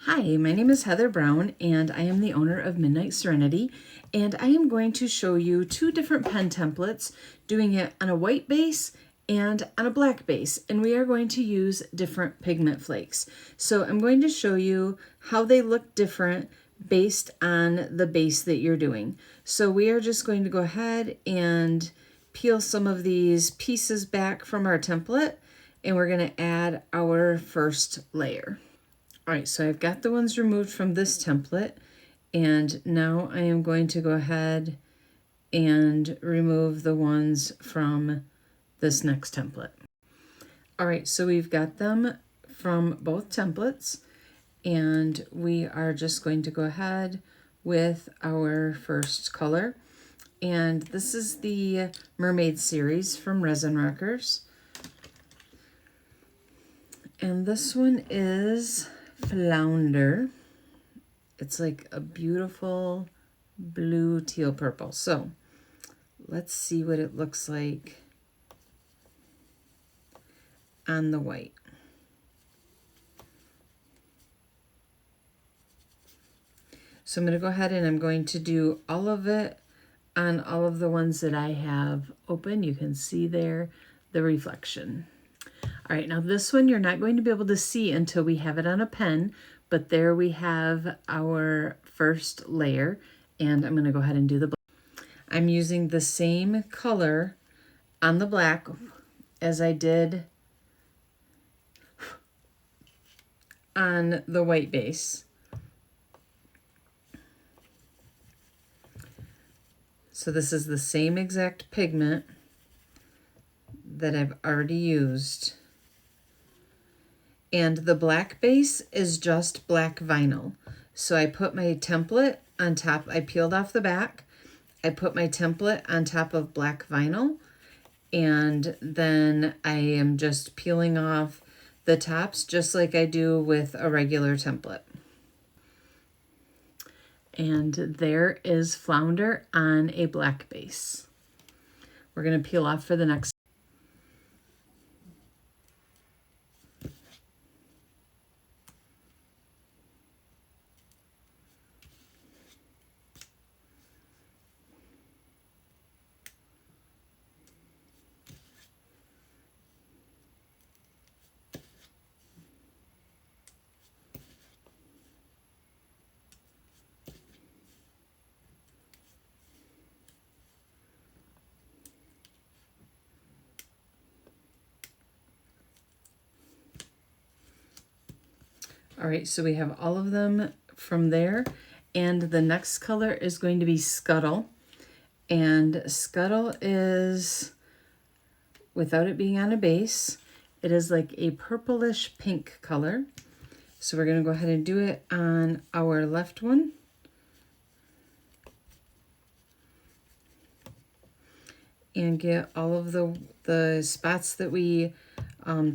Hi, my name is Heather Brown and I am the owner of Midnight Serenity, and I am going to show you two different pen templates, doing it on a white base and on a black base, and we are going to use different pigment flakes. So I'm going to show you how they look different based on the base that you're doing. So we are just going to go ahead and peel some of these pieces back from our template, and we're going to add our first layer. All right, so I've got the ones removed from this template, and now I am going to go ahead and remove the ones from this next template. All right, so we've got them from both templates, and we are just going to go ahead with our first color. And this is the Mermaid Series from Resin Rockers. And this one is Flounder. It's like a beautiful blue teal purple. So let's see what it looks like on the white. So I'm going to go ahead and I'm going to do all of it on all of the ones that I have open. You can see there the reflection. All right, now this one you're not going to be able to see until we have it on a pen, but there we have our first layer, and I'm going to go ahead and do the black. I'm using the same color on the black as I did on the white base. So this is the same exact pigment that I've already used. And the black base is just black vinyl. So I put my template on top, I peeled off the back, I put my template on top of black vinyl, and then I am just peeling off the tops just like I do with a regular template. And there is Flounder on a black base. We're going to peel off for the next. All right, so we have all of them from there, and the next color is going to be Scuttle. And Scuttle is, without it being on a base, it is like a purplish pink color. So we're going to go ahead and do it on our left one. And get all of the spots that we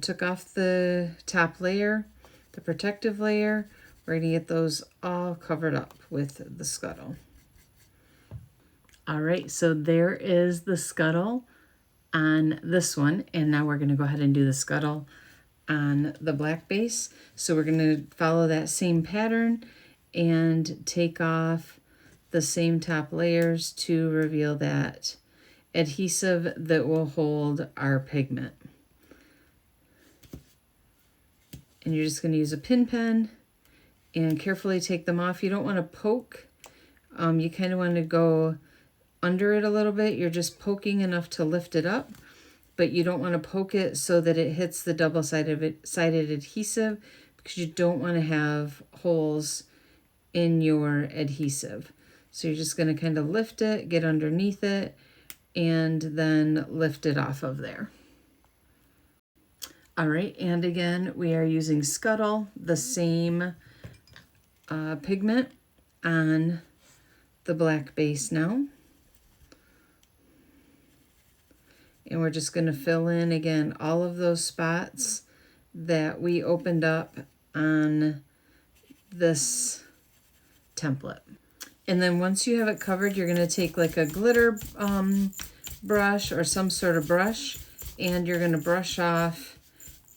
took off the top layer, the protective layer. We're going to get those all covered up with the Scuttle. All right, so there is the Scuttle on this one, and now we're going to go ahead and do the Scuttle on the black base. So we're going to follow that same pattern and take off the same top layers to reveal that adhesive that will hold our pigment. And you're just going to use a pin pen and carefully take them off. You don't want to poke. You kind of want to go under it a little bit. You're just poking enough to lift it up, but you don't want to poke it so that it hits the double-sided adhesive, because you don't want to have holes in your adhesive. So you're just going to kind of lift it, get underneath it, and then lift it off of there. All right, and again, we are using Scuttle, the same pigment on the black base now. And we're just going to fill in, again, all of those spots that we opened up on this template. And then once you have it covered, you're going to take like a glitter brush or some sort of brush, and you're going to brush off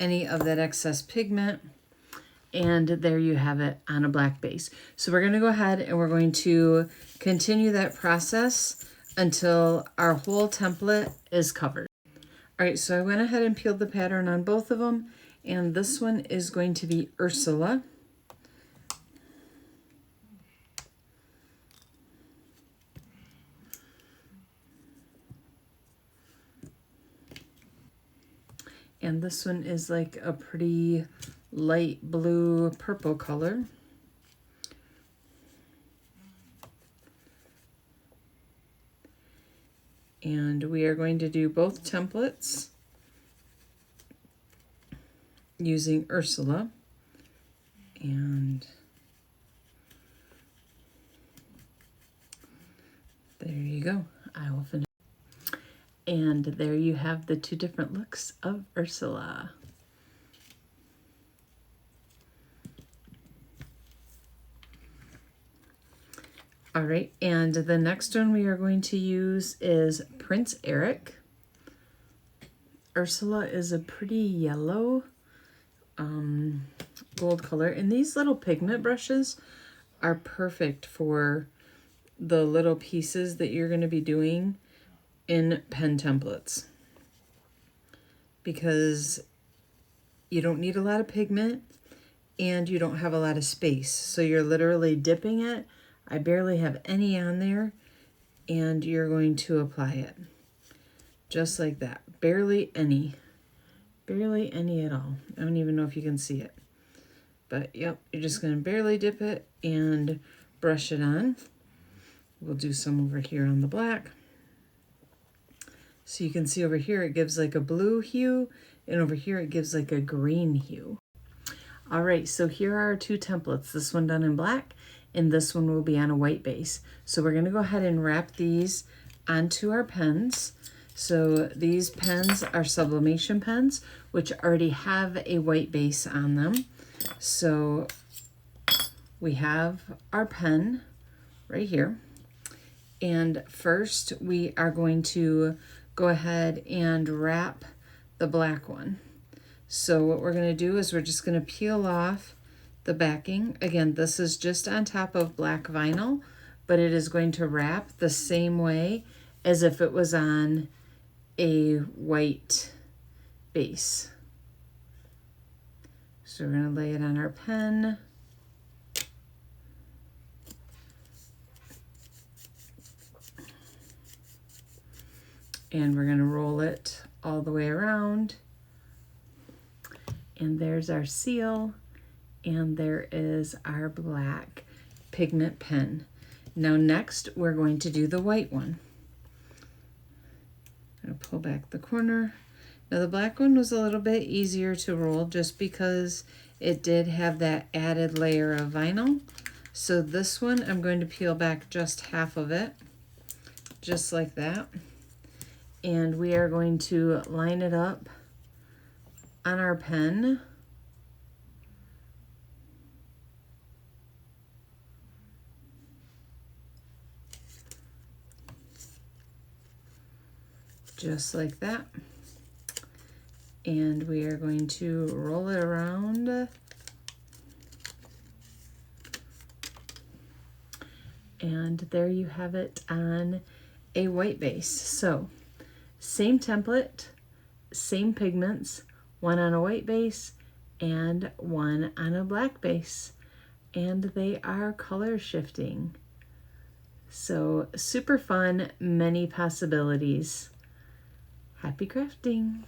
any of that excess pigment. And there you have it on a black base. So we're going to go ahead and we're going to continue that process until our whole template is covered. All right, so I went ahead and peeled the pattern on both of them, and this one is going to be Ursula. And this one is like a pretty light blue purple color. And we are going to do both templates using Ursula. And there you go. I will finish. And there you have the two different looks of Ursula. All right, and the next one we are going to use is Prince Eric. Ursula is a pretty yellow gold color, and these little pigment brushes are perfect for the little pieces that you're going to be doing in pen templates, because you don't need a lot of pigment and you don't have a lot of space. So you're literally dipping it. I barely have any on there, and you're going to apply it just like that. Barely any at all. I don't even know if you can see it, but yep, you're just going to barely dip it and brush it on. We'll do some over here on the black. So you can see over here it gives like a blue hue, and over here it gives like a green hue. All right, so here are our two templates. This one done in black, and this one will be on a white base. So we're gonna go ahead and wrap these onto our pens. So these pens are sublimation pens, which already have a white base on them. So we have our pen right here. And first we are going to go ahead and wrap the black one. So what we're gonna do is we're just gonna peel off the backing. Again, this is just on top of black vinyl, but it is going to wrap the same way as if it was on a white base. So we're going to lay it on our pen. And we're going to roll it all the way around. And there's our seal. And there is our black pigment pen. Now next we're going to do the white one. I'm going to pull back the corner. Now the black one was a little bit easier to roll just because it did have that added layer of vinyl. So this one I'm going to peel back just half of it, just like that. And we are going to line it up on our pen. Just like that. And we are going to roll it around. And there you have it on a white base. So same template, same pigments, one on a white base and one on a black base. And they are color shifting. So super fun, many possibilities. Happy crafting!